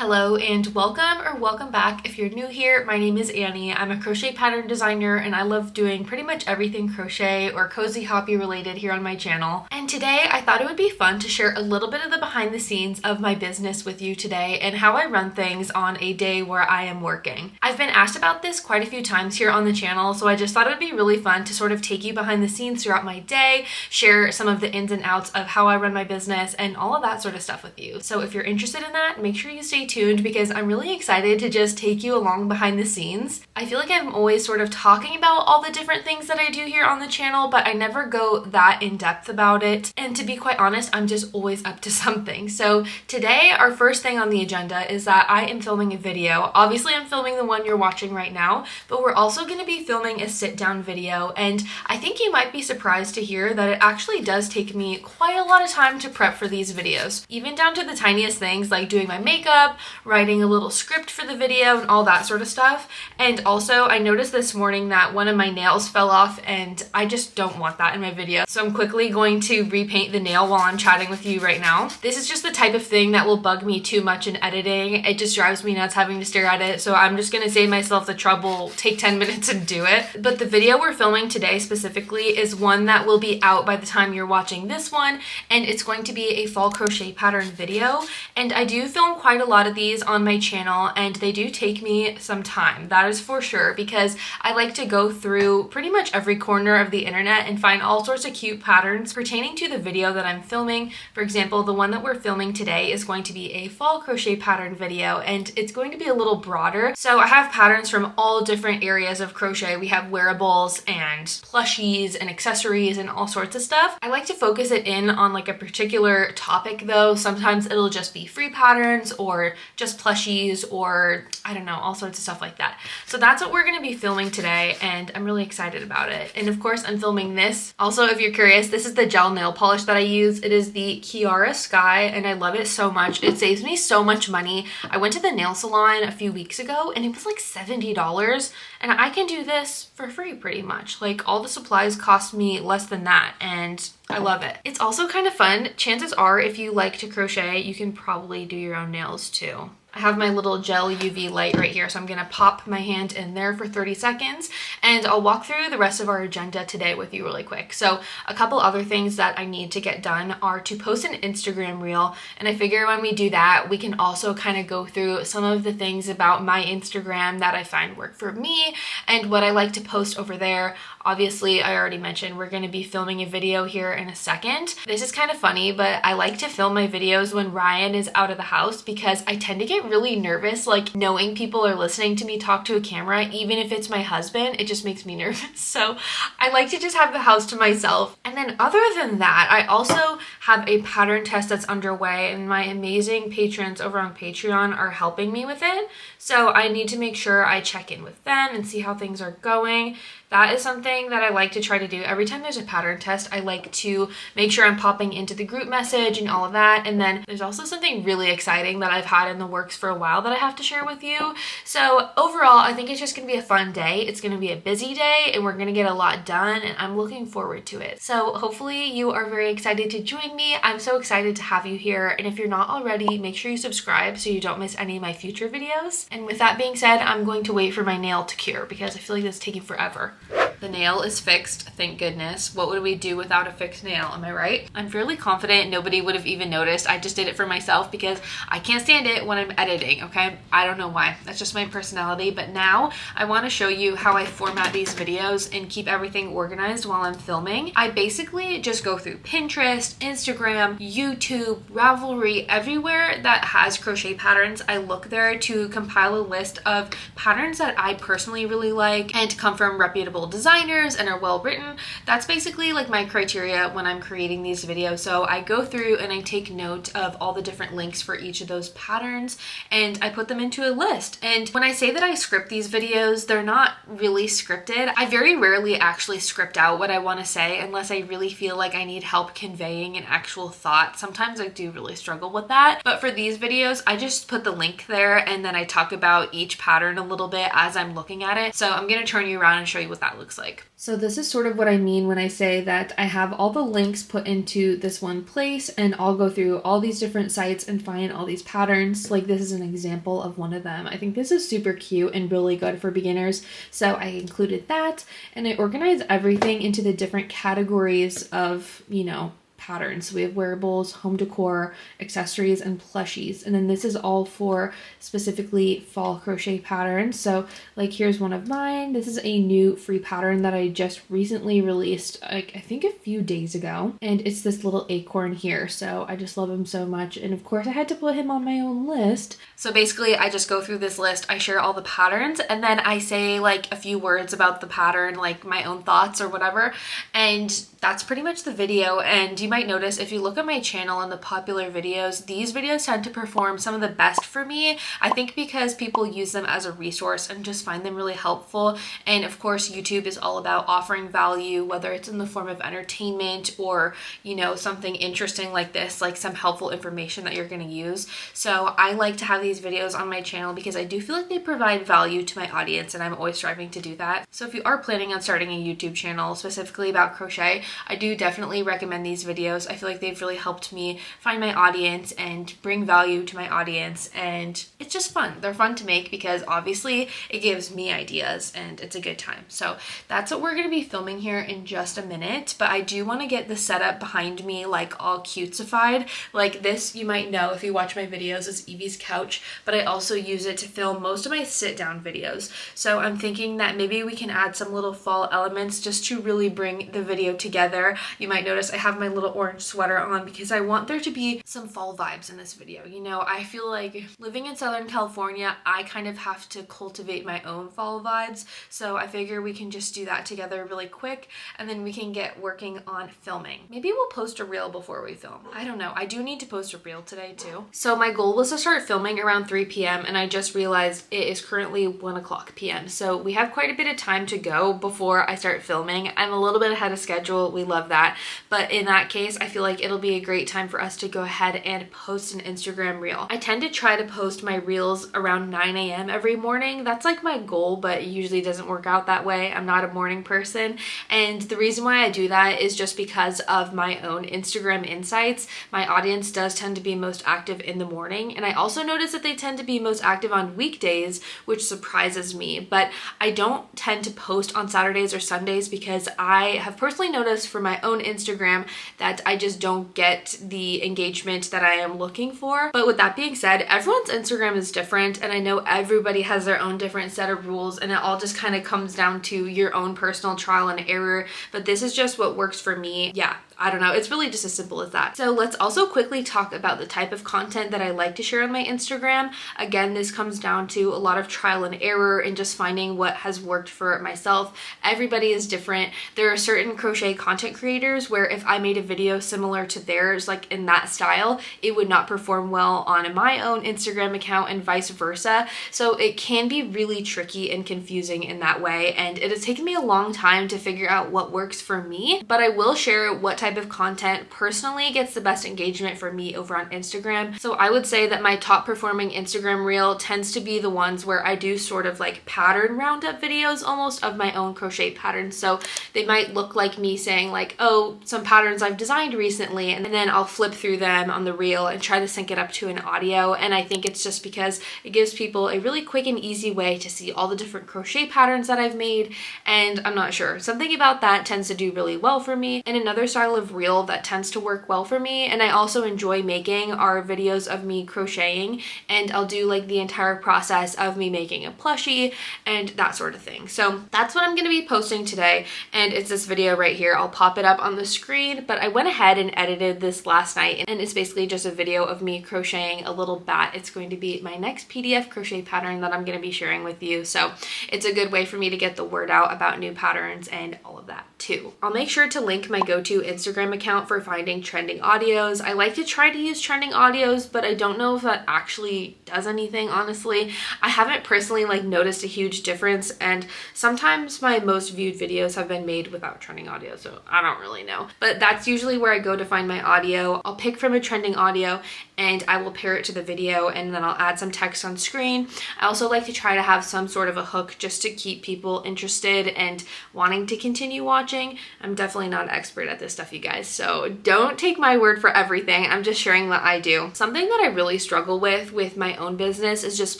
Hello and welcome back. If you're new here, my name is Annie. I'm a crochet pattern designer and I love doing pretty much everything crochet or cozy hobby related here on my channel. And today I thought it would be fun to share a little bit of the behind the scenes of my business with you today and how I run things on a day where I am working. I've been asked about this quite a few times here on the channel, so I just thought it would be really fun to sort of take you behind the scenes throughout my day, share some of the ins and outs of how I run my business and all of that sort of stuff with you. So if you're interested in that, make sure you stay tuned because I'm really excited to just take you along behind the scenes. I feel like I'm always sort of talking about all the different things that I do here on the channel, but I never go that in depth about it. And to be quite honest, I'm just always up to something. So today, our first thing on the agenda is that I am filming a video. Obviously, I'm filming the one you're watching right now, but we're also going to be filming a sit-down video. And I think you might be surprised to hear that it actually does take me quite a lot of time to prep for these videos, even down to the tiniest things like doing my makeup, writing a little script for the video and all that sort of stuff. And also I noticed this morning that one of my nails fell off and I just don't want that in my video. So I'm quickly going to repaint the nail while I'm chatting with you right now. This is just the type of thing that will bug me too much in editing. It just drives me nuts having to stare at it. So I'm just gonna save myself the trouble, take 10 minutes and do it. But the video we're filming today specifically is one that will be out by the time you're watching this one. And it's going to be a fall crochet pattern video. And I do film quite a lot of these on my channel and they do take me some time, that is for sure, because I like to go through pretty much every corner of the internet and find all sorts of cute patterns pertaining to the video that I'm filming. For example, the one that we're filming today is going to be a fall crochet pattern video and it's going to be a little broader. So I have patterns from all different areas of crochet. We have wearables and plushies and accessories and all sorts of stuff. I like to focus it in on like a particular topic though. Sometimes it'll just be free patterns or just plushies or I don't know, all sorts of stuff like that. So that's what we're going to be filming today and I'm really excited about it. And of course I'm filming this. Also, if you're curious, this is the gel nail polish that I use. It is the Kiara Sky and I love it so much. It saves me so much money. I went to the nail salon a few weeks ago and it was like $70 and I can do this for free pretty much. Like all the supplies cost me less than that and I love it. It's also kind of fun. Chances are if you like to crochet, you can probably do your own nails too. I have my little gel UV light right here, so I'm gonna pop my hand in there for 30 seconds and I'll walk through the rest of our agenda today with you really quick. So a couple other things that I need to get done are to post an Instagram reel, and I figure when we do that, we can also kind of go through some of the things about my Instagram that I find work for me and what I like to post over there. Obviously, I already mentioned we're going to be filming a video here in a second. This is kind of funny, but I like to film my videos when Ryan is out of the house because I tend to get really nervous, like knowing people are listening to me talk to a camera, even if it's my husband, it just makes me nervous. So I like to just have the house to myself. And then other than that, I also have a pattern test that's underway and my amazing patrons over on Patreon are helping me with it. So I need to make sure I check in with them and see how things are going. That is something that I like to try to do. Every time there's a pattern test, I like to make sure I'm popping into the group message and all of that. And then there's also something really exciting that I've had in the works for a while that I have to share with you. So overall, I think it's just gonna be a fun day. It's gonna be a busy day and we're gonna get a lot done and I'm looking forward to it. So hopefully you are very excited to join me. I'm so excited to have you here. And if you're not already, make sure you subscribe so you don't miss any of my future videos. And with that being said, I'm going to wait for my nail to cure because I feel like it's taking forever. The nail is fixed, thank goodness. What would we do without a fixed nail, am I right? I'm fairly confident nobody would have even noticed. I just did it for myself because I can't stand it when I'm editing, okay? I don't know why, that's just my personality. But now I wanna show you how I format these videos and keep everything organized while I'm filming. I basically just go through Pinterest, Instagram, YouTube, Ravelry, everywhere that has crochet patterns. I look there to compile a list of patterns that I personally really like and come from reputable designers and are well written. That's basically like my criteria when I'm creating these videos. So I go through and I take note of all the different links for each of those patterns and I put them into a list. And when I say that I script these videos, they're not really scripted. I very rarely actually script out what I want to say unless I really feel like I need help conveying an actual thought. Sometimes I do really struggle with that. But for these videos, I just put the link there and then I talk about each pattern a little bit as I'm looking at it. So I'm going to turn you around and show you what that looks like. like. So this is sort of what I mean when I say that I have all the links put into this one place, and I'll go through all these different sites and find all these patterns. Like this is an example of one of them. I think this is super cute and really good for beginners, so I included that, and I organized everything into the different categories of, you know, patterns. So we have wearables, home decor, accessories, and plushies. And then this is all for specifically fall crochet patterns. So like here's one of mine. This is a new free pattern that I just recently released, like I think a few days ago. And it's this little acorn here. So I just love him so much. And of course I had to put him on my own list. So basically I just go through this list, I share all the patterns, and then I say like a few words about the pattern, like my own thoughts or whatever. And that's pretty much the video. And you might notice if you look at my channel and the popular videos, these videos tend to perform some of the best for me. I think because people use them as a resource and just find them really helpful. And of course, YouTube is all about offering value, whether it's in the form of entertainment or, you know, something interesting like this, like some helpful information that you're going to use. So I like to have these videos on my channel because I do feel like they provide value to my audience, and I'm always striving to do that. So if you are planning on starting a YouTube channel specifically about crochet, I do definitely recommend these videos. I feel like they've really helped me find my audience and bring value to my audience, and it's just fun. They're fun to make because obviously it gives me ideas and it's a good time. So that's what we're going to be filming here in just a minute, but I do want to get the setup behind me like all cutesified. Like this, you might know if you watch my videos, is Evie's couch, but I also use it to film most of my sit down videos. So I'm thinking that maybe we can add some little fall elements just to really bring the video together. You might notice I have my little orange sweater on because I want there to be some fall vibes in this video. You know, I feel like living in Southern California, I kind of have to cultivate my own fall vibes. So I figure we can just do that together really quick, and then we can get working on filming. Maybe we'll post a reel before we film. I don't know. I do need to post a reel today too. So my goal was to start filming around 3 p.m. and I just realized it is currently 1 o'clock p.m. So we have quite a bit of time to go before I start filming. I'm a little bit ahead of schedule. We love that. But in that case, I feel like it'll be a great time for us to go ahead and post an Instagram reel. I tend to try to post my reels around 9 a.m. every morning. That's like my goal, but it usually doesn't work out that way. I'm not a morning person. And the reason why I do that is just because of my own Instagram insights. My audience does tend to be most active in the morning. And I also notice that they tend to be most active on weekdays, which surprises me. But I don't tend to post on Saturdays or Sundays because I have personally noticed for my own Instagram that I just don't get the engagement that I am looking for. But with that being said, everyone's Instagram is different, and I know everybody has their own different set of rules, and it all just kind of comes down to your own personal trial and error. But this is just what works for me. Yeah, I don't know. It's really just as simple as that. So let's also quickly talk about the type of content that I like to share on my Instagram. Again, this comes down to a lot of trial and error and just finding what has worked for myself. Everybody is different. There are certain crochet content creators where if I made a video similar to theirs, like in that style, it would not perform well on my own Instagram account and vice versa. So it can be really tricky and confusing in that way. And it has taken me a long time to figure out what works for me, but I will share what type of content personally gets the best engagement for me over on Instagram. So I would say that my top performing Instagram reel tends to be the ones where I do sort of like pattern roundup videos almost of my own crochet patterns. So they might look like me saying like, oh, some patterns I've designed recently, and then I'll flip through them on the reel and try to sync it up to an audio. And I think it's just because it gives people a really quick and easy way to see all the different crochet patterns that I've made. And I'm not sure, something about that tends to do really well for me. And another style of reel that tends to work well for me, and I also enjoy making, are videos of me crocheting, and I'll do like the entire process of me making a plushie and that sort of thing. So that's what I'm going to be posting today, and it's this video right here. I'll pop it up on the screen, but I went ahead and edited this last night, and it's basically just a video of me crocheting a little bat. It's going to be my next PDF crochet pattern that I'm going to be sharing with you, so it's a good way for me to get the word out about new patterns and all of that. that too. I'll make sure to link my go-to Instagram account for finding trending audios. I like to try to use trending audios, but I don't know if that actually does anything, honestly. I haven't personally like noticed a huge difference, and sometimes my most viewed videos have been made without trending audio, so I don't really know. But that's usually where I go to find my audio. I'll pick from a trending audio and I will pair it to the video, and then I'll add some text on screen. I also like to try to have some sort of a hook just to keep people interested and wanting to continue watching. I'm definitely not an expert at this stuff, you guys, so don't take my word for everything. I'm just sharing what I do. Something that I really struggle with my own business is just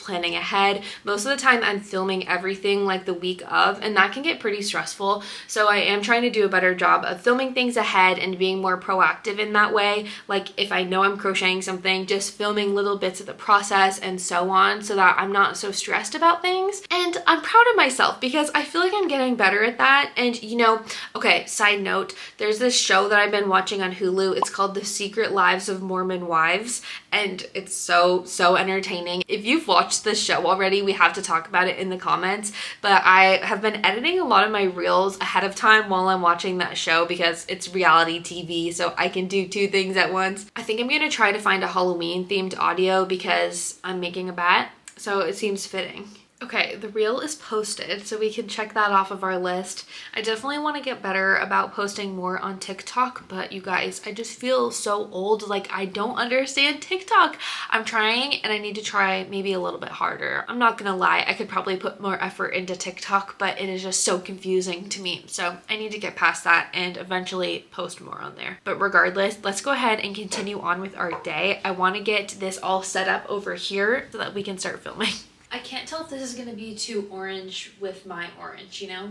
planning ahead. Most of the time I'm filming everything like the week of, and that can get pretty stressful. So I am trying to do a better job of filming things ahead and being more proactive in that way. Like if I know I'm crocheting something, just filming little bits of the process and so on, so that I'm not so stressed about things. And I'm proud of myself because I feel like I'm getting better at that. And you know, okay, side note, there's this show that I've been watching on Hulu. It's called The Secret Lives of Mormon Wives, and it's so entertaining. If you've watched this show already, we have to talk about it in the comments, but I have been editing a lot of my reels ahead of time while I'm watching that show because it's reality TV, so I can do two things at once. I think I'm gonna try to find a Halloween themed audio because I'm making a bat, so it seems fitting. Okay, the reel is posted, so we can check that off of our list. I definitely want to get better about posting more on TikTok, but you guys, I just feel so old. Like, I don't understand TikTok. I'm trying, and I need to try maybe a little bit harder. I'm not gonna lie, I could probably put more effort into TikTok, but it is just so confusing to me. So I need to get past that and eventually post more on there. But regardless, let's go ahead and continue on with our day. I want to get this all set up over here so that we can start filming. I can't tell if this is gonna be too orange with my orange, you know?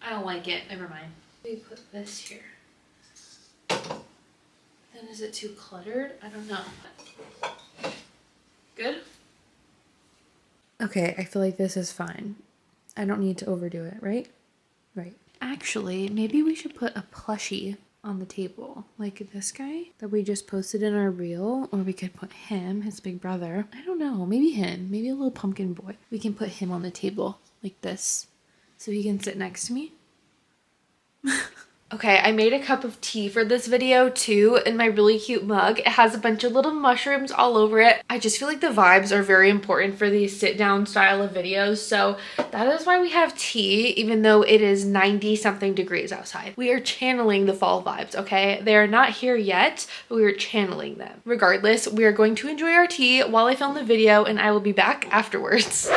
I don't like it, never mind. We put this here. Then is it too cluttered? I don't know. Good? Okay, I feel like this is fine. I don't need to overdo it, right? Right. Actually, maybe we should put a plushie on the table, like this guy that we just posted in our reel, or we could put him, his big brother. I don't know, maybe him, maybe a little pumpkin boy. We can put him on the table like this so he can sit next to me. Okay, I made a cup of tea for this video too in my really cute mug. It has a bunch of little mushrooms all over it. I just feel like the vibes are very important for these sit down style of videos, so that is why we have tea, even though it is 90 something degrees outside. We are channeling the fall vibes, okay? They are not here yet, but we are channeling them. Regardless, we are going to enjoy our tea while I film the video, and I will be back afterwards.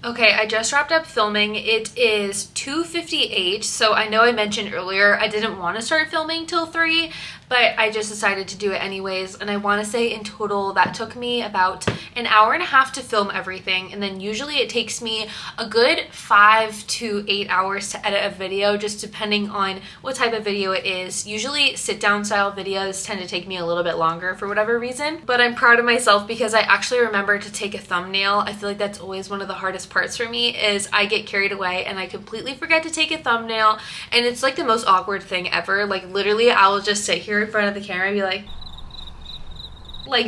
Okay, I just wrapped up filming. It is 2:58, so I know I mentioned earlier I didn't want to start filming till 3, but I just decided to do it anyways, and I want to say in total that took me about an hour and a half to film everything, and then usually it takes me a good 5 to 8 hours to edit a video, just depending on what type of video it is. Usually sit-down style videos tend to take me a little bit longer for whatever reason, but I'm proud of myself because I actually remember to take a thumbnail. I feel like that's always one of the hardest parts for me, is I get carried away and I completely forget to take a thumbnail, and it's like the most awkward thing ever. Like literally I'll just sit here in front of the camera and be like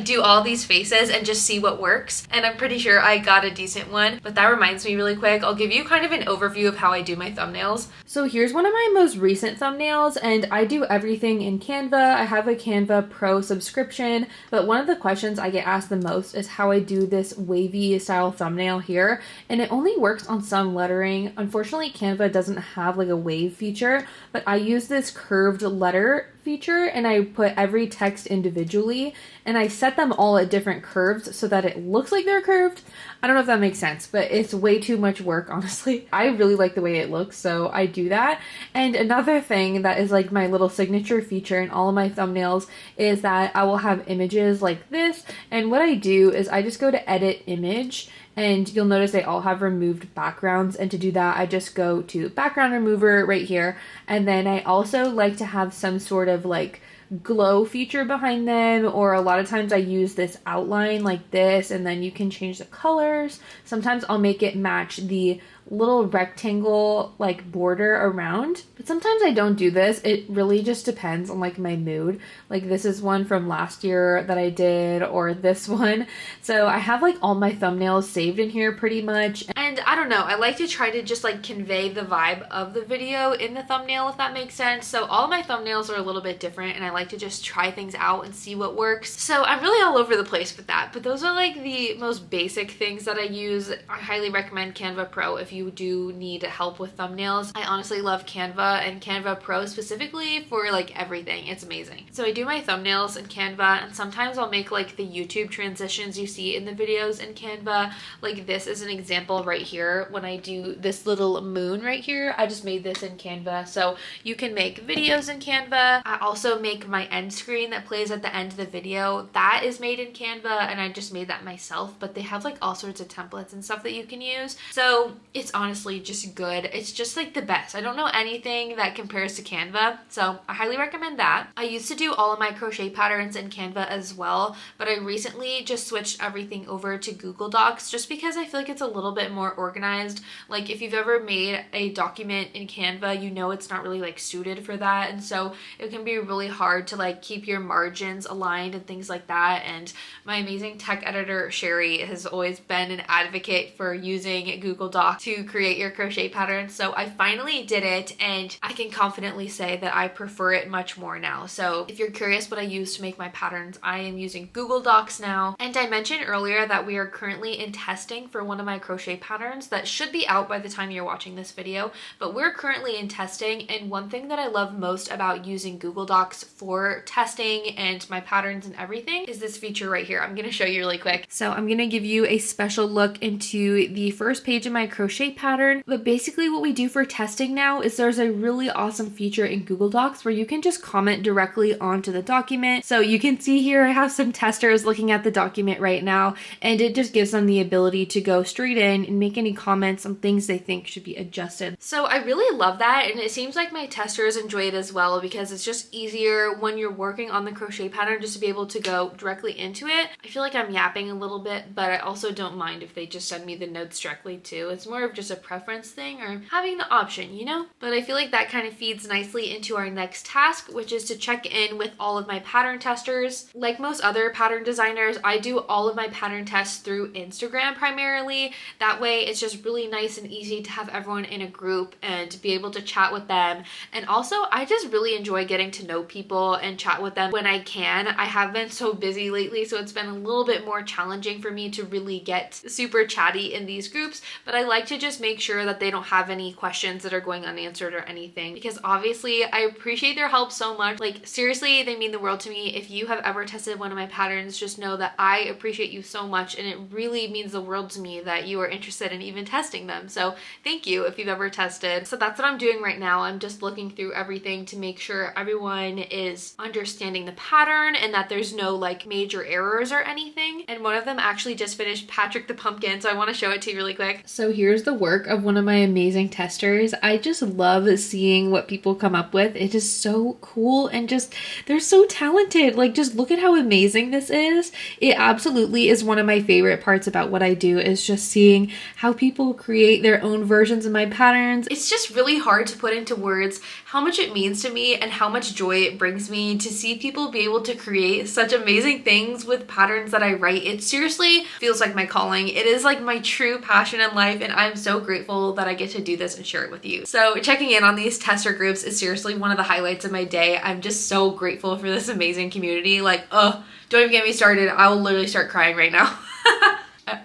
do all these faces and just see what works, and I'm pretty sure I got a decent one. But that reminds me really quick, I'll give you kind of an overview of how I do my thumbnails. So here's one of my most recent thumbnails, and I do everything in Canva. I have a Canva Pro subscription, but one of the questions I get asked the most is how I do this wavy style thumbnail here, and it only works on some lettering. Unfortunately, Canva doesn't have like a wave feature, but I use this curved letter feature, and I put every text individually, and I set them all at different curves so that it looks like they're curved. I don't know if that makes sense, but it's way too much work, honestly. I really like the way it looks, so I do that. And another thing that is like my little signature feature in all of my thumbnails is that I will have images like this, and what I do is I just go to edit image, and you'll notice they all have removed backgrounds, and to do that I just go to background remover right here, and then I also like to have some sort of like glow feature behind them, or a lot of times I use this outline like this, and then you can change the colors. Sometimes I'll make it match the little rectangle like border around, but sometimes I don't do this. It really just depends on like my mood. Like this is one from last year that I did, or this one. So I have like all my thumbnails saved in here pretty much, and I don't know, I like to try to just like convey the vibe of the video in the thumbnail, if that makes sense. So all my thumbnails are a little bit different, and I like to just try things out and see what works. So I'm really all over the place with that, but those are like the most basic things that I use. I highly recommend Canva Pro if you do need help with thumbnails. I honestly love Canva, and Canva Pro specifically for like everything. It's amazing. So I do my thumbnails in Canva, and sometimes I'll make like the YouTube transitions you see in the videos in Canva. Like this is an example right here. When I do this little moon right here, I just made this in Canva. So you can make videos in Canva. I also make my end screen that plays at the end of the video. That is made in Canva, and I just made that myself, but they have like all sorts of templates and stuff that you can use. So it's honestly just good. It's just like the best. I don't know anything that compares to Canva, so I highly recommend that. I used to do all of my crochet patterns in Canva as well, but I recently just switched everything over to Google Docs just because I feel like it's a little bit more organized. Like if you've ever made a document in Canva, you know it's not really like suited for that, and so it can be really hard to like keep your margins aligned and things like that. And my amazing tech editor Sherry has always been an advocate for using Google Docs to create your crochet patterns, so I finally did it, and I can confidently say that I prefer it much more now. So if you're curious what I use to make my patterns, I am using Google Docs now. And I mentioned earlier that we are currently in testing for one of my crochet patterns that should be out by the time you're watching this video, but we're currently in testing. And one thing that I love most about using Google Docs for testing and my patterns and everything is this feature right here. I'm going to show you really quick. So I'm going to give you a special look into the first page of my crochet pattern. But basically what we do for testing now is there's a really awesome feature in Google Docs where you can just comment directly onto the document. So you can see here I have some testers looking at the document right now, and it just gives them the ability to go straight in and make any comments on things they think should be adjusted. So I really love that, and it seems like my testers enjoy it as well, because it's just easier when you're working on the crochet pattern just to be able to go directly into it. I feel like I'm yapping a little bit, but I also don't mind if they just send me the notes directly too. It's more of just a preference thing, or having the option, you know? But I feel like that kind of feeds nicely into our next task, which is to check in with all of my pattern testers. Like most other pattern designers, I do all of my pattern tests through Instagram primarily. That way it's just really nice and easy to have everyone in a group and be able to chat with them. And also I just really enjoy getting to know people and chat with them when I can. I have been so busy lately, so it's been a little bit more challenging for me to really get super chatty in these groups, but I like to just make sure that they don't have any questions that are going unanswered or anything, because obviously I appreciate their help so much. Like seriously, they mean the world to me. If you have ever tested one of my patterns, just know that I appreciate you so much, and it really means the world to me that you are interested in even testing them. So thank you if you've ever tested. So that's what I'm doing right now. I'm just looking through everything to make sure everyone is understanding the pattern and that there's no like major errors or anything. And one of them actually just finished Patrick the Pumpkin, so I want to show it to you really quick. So here's the work of one of my amazing testers. I just love seeing what people come up with. It is so cool, and just they're so talented. Like just look at how amazing this is. It absolutely is one of my favorite parts about what I do, is just seeing how people create their own versions of my patterns. It's just really hard to put into words how much it means to me and how much joy it brings me to see people be able to create such amazing things with patterns that I write. It seriously feels like my calling. It is like my true passion in life, and I'm so grateful that I get to do this and share it with you. So checking in on these tester groups is seriously one of the highlights of my day. I'm just so grateful for this amazing community. Like, don't even get me started. I will literally start crying right now.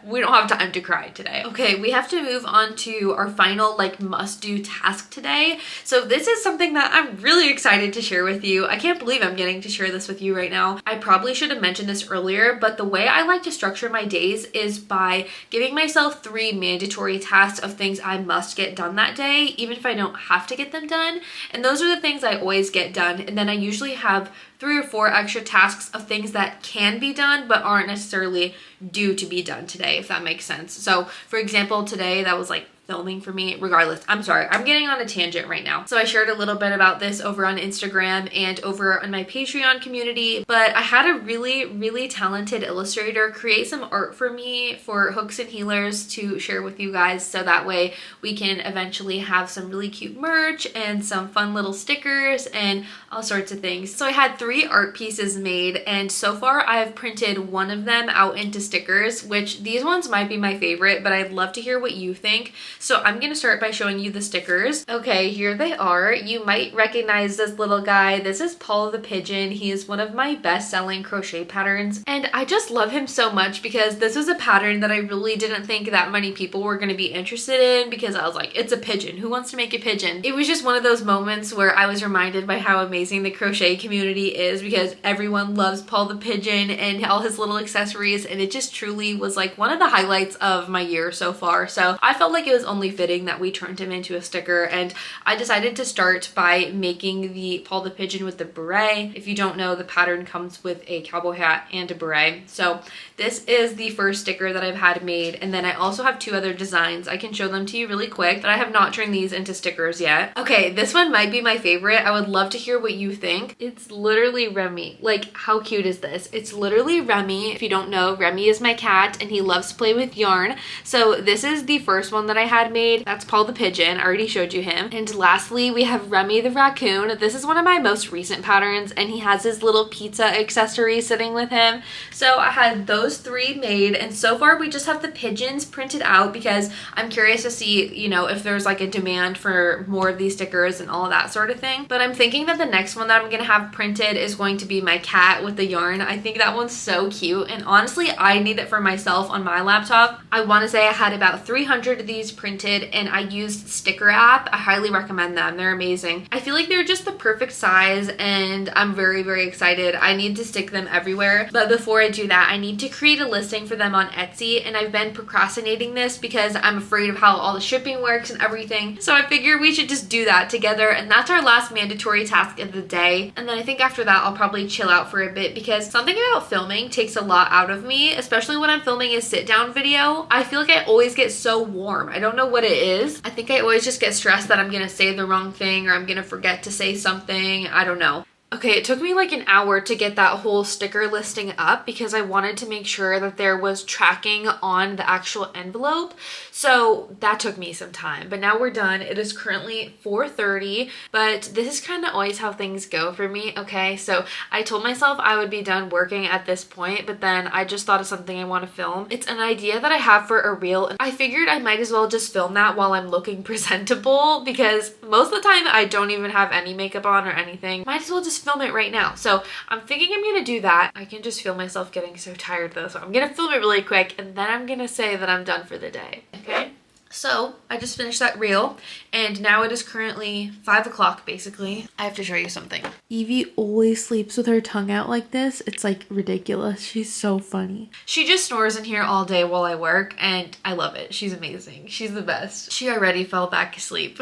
We don't have time to cry today. Okay, we have to move on to our final like must-do task today. So this is something that I'm really excited to share with you. I can't believe I'm getting to share this with you right now. I probably should have mentioned this earlier, but the way I like to structure my days is by giving myself 3 mandatory tasks of things I must get done that day, even if I don't have to get them done. And those are the things I always get done. And then I usually have 3 or 4 extra tasks of things that can be done but aren't necessarily due to be done today, if that makes sense. So for example, today that was like filming for me. Regardless, I'm sorry, I'm getting on a tangent right now. So I shared a little bit about this over on Instagram and over on my Patreon community, but I had a really talented illustrator create some art for me for hooks and healers to share with you guys, so that way we can eventually have some really cute merch and some fun little stickers and all sorts of things. So I had 3 art pieces made, and so far I have printed one of them out into stickers, which these ones might be my favorite, but I'd love to hear what you think. So I'm gonna start by showing you the stickers. Okay, here they are. You might recognize this little guy. This is Paul the Pigeon. He is one of my best-selling crochet patterns, and I just love him so much because this was a pattern that I really didn't think that many people were gonna be interested in, because I was like, it's a pigeon. Who wants to make a pigeon? It was just one of those moments where I was reminded by how amazing the crochet community is, because everyone loves Paul the Pigeon and all his little accessories, and it just truly was like one of the highlights of my year so far. So I felt like it was only fitting that we turned him into a sticker, and I decided to start by making the Paul the Pigeon with the beret. If you don't know, the pattern comes with a cowboy hat and a beret. So this is the first sticker that I've had made, and then I also have 2 other designs. I can show them to you really quick, but I have not turned these into stickers yet. Okay, this one might be my favorite. I would love to hear what you think. It's literally Remy. Like, how cute is this? It's literally Remy. If you don't know, Remy is my cat and he loves to play with yarn. So this is the first one that I had made. That's Paul the Pigeon. I already showed you him. And lastly, we have Remy the raccoon. This is one of my most recent patterns, and he has his little pizza accessory sitting with him. So I had those 3 made, and so far we just have the pigeons printed out because I'm curious to see, you know, if there's like a demand for more of these stickers and all of that sort of thing. But I'm thinking that the next one that I'm gonna have printed is going to be my cat with the yarn. I think that one's so cute, and honestly I need it for myself on my laptop. I want to say I had about 300 of these printed, and I used Sticker App. I highly recommend them. They're amazing. I feel like they're just the perfect size, and I'm very excited. I need to stick them everywhere, but before I do that I need to create a listing for them on Etsy, and I've been procrastinating this because I'm afraid of how all the shipping works and everything. So I figured we should just do that together, and that's our last mandatory task of the day. And then I think after that I'll probably chill out for a bit, because something about filming takes a lot out of me, especially when I'm filming a sit down video. I feel like I always get so warm. I don't know what it is. I think I always just get stressed that I'm gonna say the wrong thing or I'm gonna forget to say something. I don't know. Okay, it took me like an hour to get that whole sticker listing up because I wanted to make sure that there was tracking on the actual envelope. So that took me some time, but now we're done. It is currently 4:30, but this is kind of always how things go for me, okay? So I told myself I would be done working at this point, but then I just thought of something I want to film. It's an idea that I have for a reel, and I figured I might as well just film that while I'm looking presentable, because most of the time I don't even have any makeup on or anything. Might as well just film it right now. So I'm thinking I'm gonna do that. I can just feel myself getting so tired though, so I'm gonna film it really quick and then I'm gonna say that I'm done for the day. Okay, so I just finished that reel, and now it is currently 5 o'clock basically. I have to show you something. Evie always sleeps with her tongue out like this. It's like ridiculous. She's so funny. She just snores in here all day while I work, and I love it. She's amazing. She's the best. She already fell back asleep.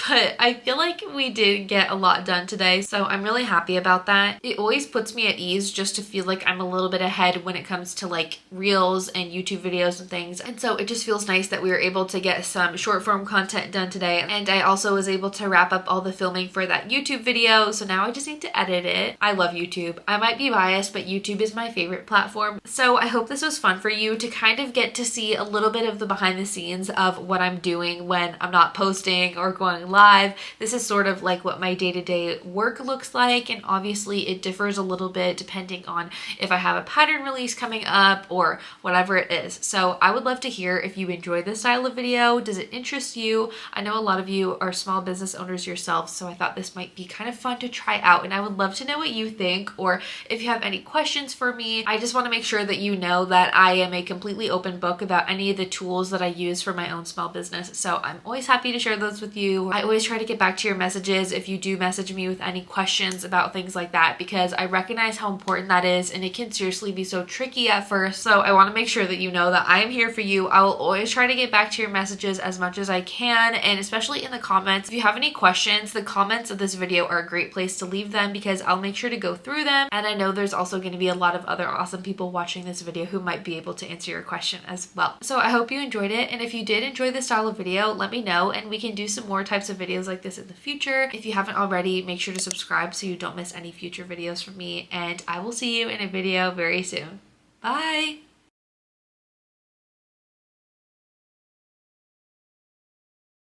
But I feel like we did get a lot done today, so I'm really happy about that. It always puts me at ease just to feel like I'm a little bit ahead when it comes to like reels and YouTube videos and things. And so it just feels nice that we were able to get some short form content done today. And I also was able to wrap up all the filming for that YouTube video, so now I just need to edit it. I love YouTube. I might be biased, but YouTube is my favorite platform. So I hope this was fun for you to kind of get to see a little bit of the behind the scenes of what I'm doing when I'm not posting or going live. This is sort of like what my day-to-day work looks like, and obviously it differs a little bit depending on if I have a pattern release coming up or whatever it is. So I would love to hear if you enjoy this style of video. Does it interest you? I know a lot of you are small business owners yourself, so I thought this might be kind of fun to try out, and I would love to know what you think, or if you have any questions for me. I just want to make sure that you know that I am a completely open book about any of the tools that I use for my own small business, so I'm always happy to share those with you, I always try to get back to your messages if you do message me with any questions about things like that, because I recognize how important that is and it can seriously be so tricky at first. So I want to make sure that you know that I'm here for you. I will always try to get back to your messages as much as I can, and especially in the comments. If you have any questions, the comments of this video are a great place to leave them because I'll make sure to go through them, and I know there's also going to be a lot of other awesome people watching this video who might be able to answer your question as well. So I hope you enjoyed it, and if you did enjoy this style of video, let me know and we can do some more types of videos like this in the future. If you haven't already, make sure to subscribe so you don't miss any future videos from me, and I will see you in a video very soon. Bye!